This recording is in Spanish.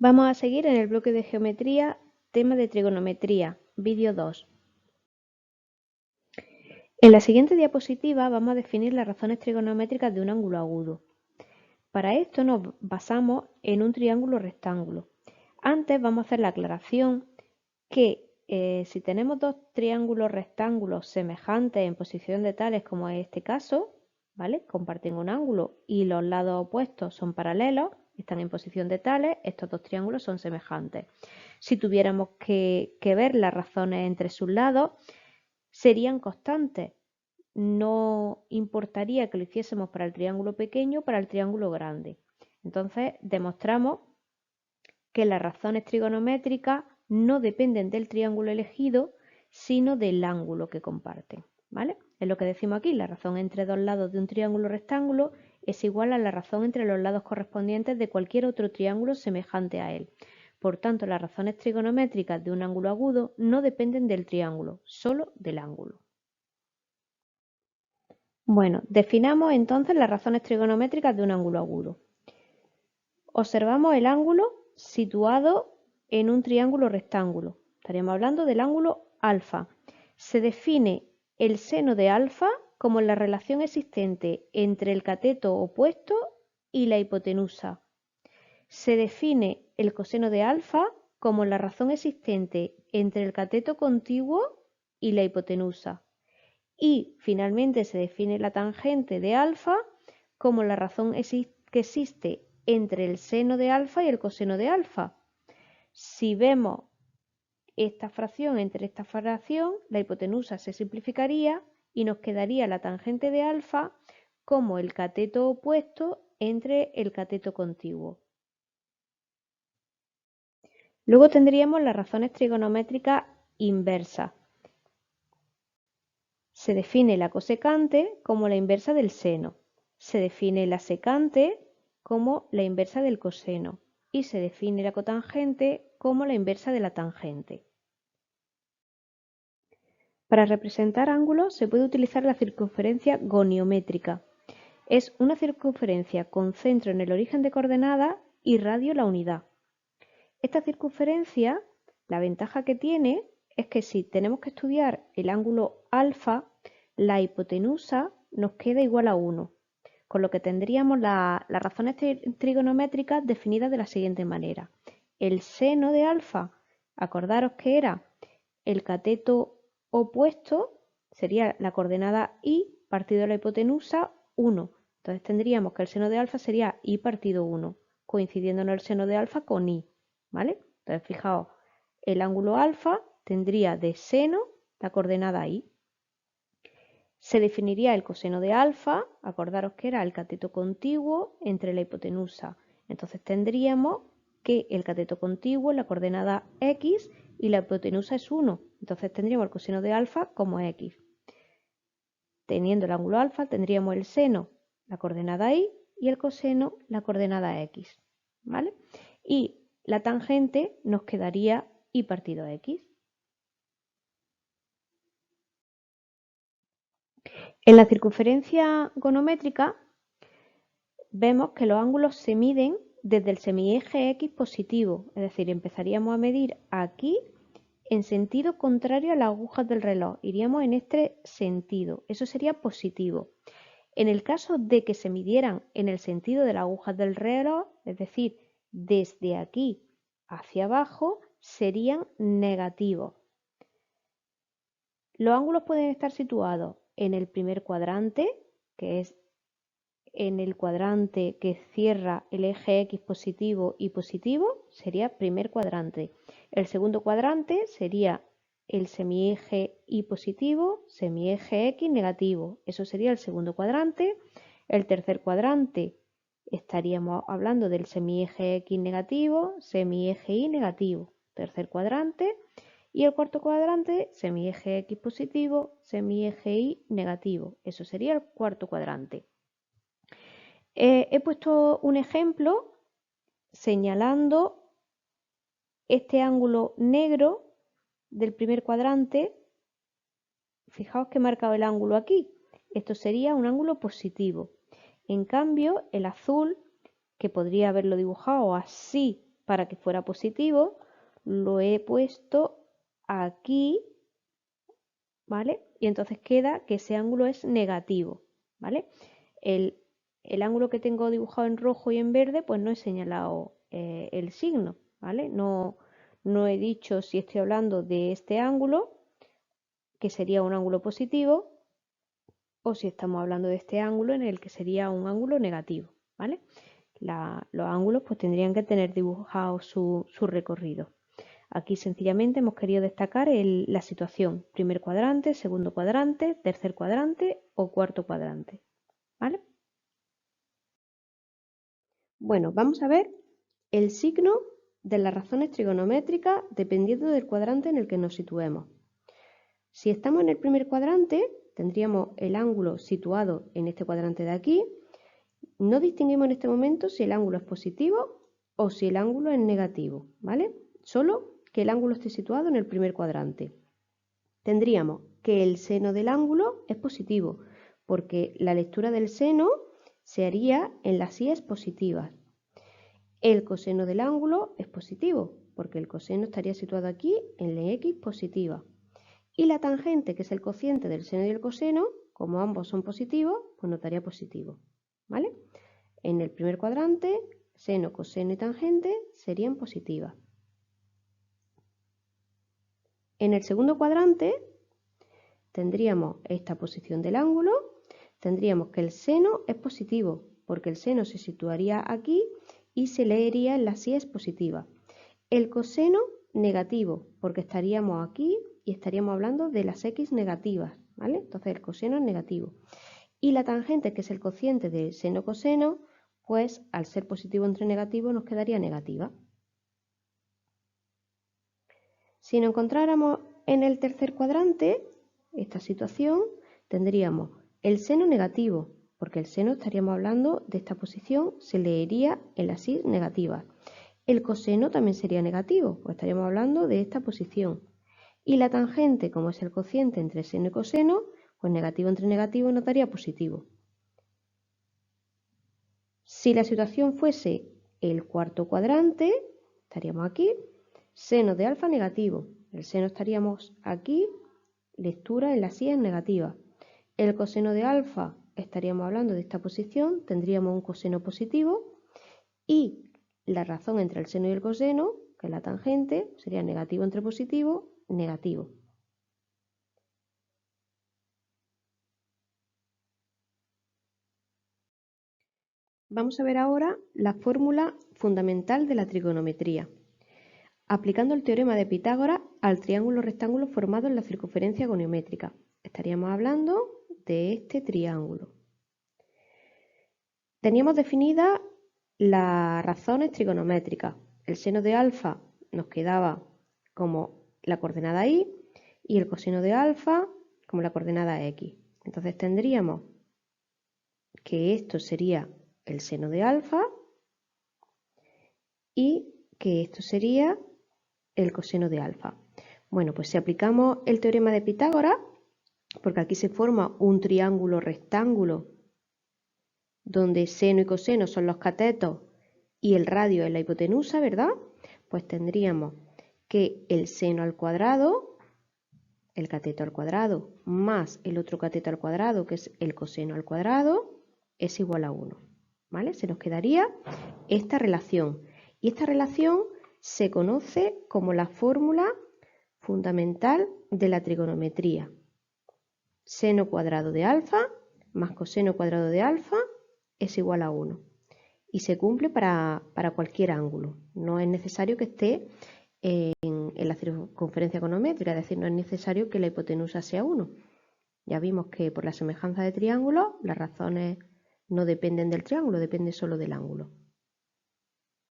Vamos a seguir en el bloque de geometría, tema de trigonometría, vídeo 2. En la siguiente diapositiva vamos a definir las razones trigonométricas de un ángulo agudo. Para esto nos basamos en un triángulo rectángulo. Antes vamos a hacer la aclaración que si tenemos dos triángulos rectángulos semejantes en posición de tales como es este caso, ¿vale? Comparten un ángulo y los lados opuestos son paralelos, están en posición de tales, estos dos triángulos son semejantes. Si tuviéramos que ver las razones entre sus lados, serían constantes. No importaría que lo hiciésemos para el triángulo pequeño o para el triángulo grande. Entonces demostramos que las razones trigonométricas no dependen del triángulo elegido, sino del ángulo que comparten, ¿vale? Es lo que decimos aquí, la razón entre dos lados de un triángulo rectángulo es igual a la razón entre los lados correspondientes de cualquier otro triángulo semejante a él. Por tanto, las razones trigonométricas de un ángulo agudo no dependen del triángulo, solo del ángulo. Bueno, definamos entonces las razones trigonométricas de un ángulo agudo. Observamos el ángulo situado en un triángulo rectángulo. Estaríamos hablando del ángulo alfa. Se define el seno de alfa como la relación existente entre el cateto opuesto y la hipotenusa. Se define el coseno de alfa como la razón existente entre el cateto contiguo y la hipotenusa. Y finalmente se define la tangente de alfa como la razón que existe entre el seno de alfa y el coseno de alfa. Si vemos esta fracción entre esta fracción, la hipotenusa se simplificaría y nos quedaría la tangente de alfa como el cateto opuesto entre el cateto contiguo. Luego tendríamos las razones trigonométricas inversas. Se define la cosecante como la inversa del seno. Se define la secante como la inversa del coseno. Y se define la cotangente como la inversa de la tangente. Para representar ángulos se puede utilizar la circunferencia goniométrica. Es una circunferencia con centro en el origen de coordenadas y radio la unidad. Esta circunferencia, la ventaja que tiene es que si tenemos que estudiar el ángulo alfa, la hipotenusa nos queda igual a 1, con lo que tendríamos las razones trigonométricas definidas de la siguiente manera. El seno de alfa, acordaros que era el cateto opuesto, sería la coordenada i partido la hipotenusa 1. Entonces tendríamos que el seno de alfa sería i partido 1, coincidiendo en el seno de alfa con i, ¿vale? Entonces fijaos, el ángulo alfa tendría de seno la coordenada i. Se definiría el coseno de alfa, acordaros que era el cateto contiguo entre la hipotenusa. Entonces tendríamos que el cateto contiguo es la coordenada x y la hipotenusa es 1. Entonces tendríamos el coseno de alfa como x. Teniendo el ángulo alfa tendríamos el seno, la coordenada y el coseno, la coordenada x, ¿vale? Y la tangente nos quedaría y partido x. En la circunferencia gonométrica vemos que los ángulos se miden desde el semieje x positivo, es decir, empezaríamos a medir aquí en sentido contrario a las agujas del reloj, iríamos en este sentido, eso sería positivo. En el caso de que se midieran en el sentido de las agujas del reloj, es decir, desde aquí hacia abajo, serían negativos. Los ángulos pueden estar situados en el primer cuadrante, que es en el cuadrante que cierra el eje X positivo y positivo, sería primer cuadrante. El segundo cuadrante sería el semieje Y positivo, semieje X negativo. Eso sería el segundo cuadrante. El tercer cuadrante estaríamos hablando del semieje X negativo, semieje Y negativo. Tercer cuadrante. Y el cuarto cuadrante, semieje X positivo, semieje Y negativo. Eso sería el cuarto cuadrante. He puesto un ejemplo señalando este ángulo negro del primer cuadrante. Fijaos que he marcado el ángulo aquí. Esto sería un ángulo positivo. En cambio, el azul, que podría haberlo dibujado así para que fuera positivo, lo he puesto aquí, ¿vale? Y entonces queda que ese ángulo es negativo, ¿vale? El ángulo que tengo dibujado en rojo y en verde, pues no he señalado el signo, ¿vale? No he dicho si estoy hablando de este ángulo, que sería un ángulo positivo, o si estamos hablando de este ángulo en el que sería un ángulo negativo, ¿vale? Los ángulos pues tendrían que tener dibujado su recorrido. Aquí sencillamente hemos querido destacar la situación, primer cuadrante, segundo cuadrante, tercer cuadrante o cuarto cuadrante, ¿vale? Bueno, vamos a ver el signo de las razones trigonométricas dependiendo del cuadrante en el que nos situemos. Si estamos en el primer cuadrante, tendríamos el ángulo situado en este cuadrante de aquí. No distinguimos en este momento si el ángulo es positivo o si el ángulo es negativo, ¿vale? Solo que el ángulo esté situado en el primer cuadrante. Tendríamos que el seno del ángulo es positivo, porque la lectura del seno se haría en las síes positivas. El coseno del ángulo es positivo, porque el coseno estaría situado aquí en la x positiva. Y la tangente, que es el cociente del seno y el coseno, como ambos son positivos, pues nos daría positivo, ¿vale? En el primer cuadrante, seno, coseno y tangente serían positivas. En el segundo cuadrante tendríamos esta posición del ángulo, tendríamos que el seno es positivo, porque el seno se situaría aquí y se leería en la síes positiva. El coseno negativo, porque estaríamos aquí y estaríamos hablando de las x negativas, ¿vale? Entonces el coseno es negativo. Y la tangente, que es el cociente de seno-coseno, pues al ser positivo entre negativo nos quedaría negativa. Si nos encontráramos en el tercer cuadrante, esta situación, tendríamos el seno negativo, porque el seno estaríamos hablando de esta posición, se leería en la síes negativa. El coseno también sería negativo, pues estaríamos hablando de esta posición. Y la tangente, como es el cociente entre seno y coseno, pues negativo entre negativo nos daría positivo. Si la situación fuese el cuarto cuadrante, estaríamos aquí, seno de alfa negativo. El seno estaríamos aquí, lectura en la síes negativa. El coseno de alfa, estaríamos hablando de esta posición, tendríamos un coseno positivo. Y la razón entre el seno y el coseno, que es la tangente, sería negativo entre positivo, negativo. Vamos a ver ahora la fórmula fundamental de la trigonometría, aplicando el teorema de Pitágoras al triángulo rectángulo formado en la circunferencia goniométrica. Estaríamos hablando de este triángulo. Teníamos definidas las razones trigonométricas. El seno de alfa nos quedaba como la coordenada y el coseno de alfa como la coordenada x. Entonces tendríamos que esto sería el seno de alfa y que esto sería el coseno de alfa. Bueno, pues si aplicamos el teorema de Pitágoras, porque aquí se forma un triángulo rectángulo donde seno y coseno son los catetos y el radio es la hipotenusa, ¿verdad? Pues tendríamos que el seno al cuadrado, el cateto al cuadrado, más el otro cateto al cuadrado, que es el coseno al cuadrado, es igual a 1, ¿vale? Se nos quedaría esta relación. Y esta relación se conoce como la fórmula fundamental de la trigonometría. Seno cuadrado de alfa más coseno cuadrado de alfa es igual a 1. Y se cumple para cualquier ángulo. No es necesario que esté en la circunferencia goniométrica, es decir, no es necesario que la hipotenusa sea 1. Ya vimos que por la semejanza de triángulos las razones no dependen del triángulo, depende solo del ángulo.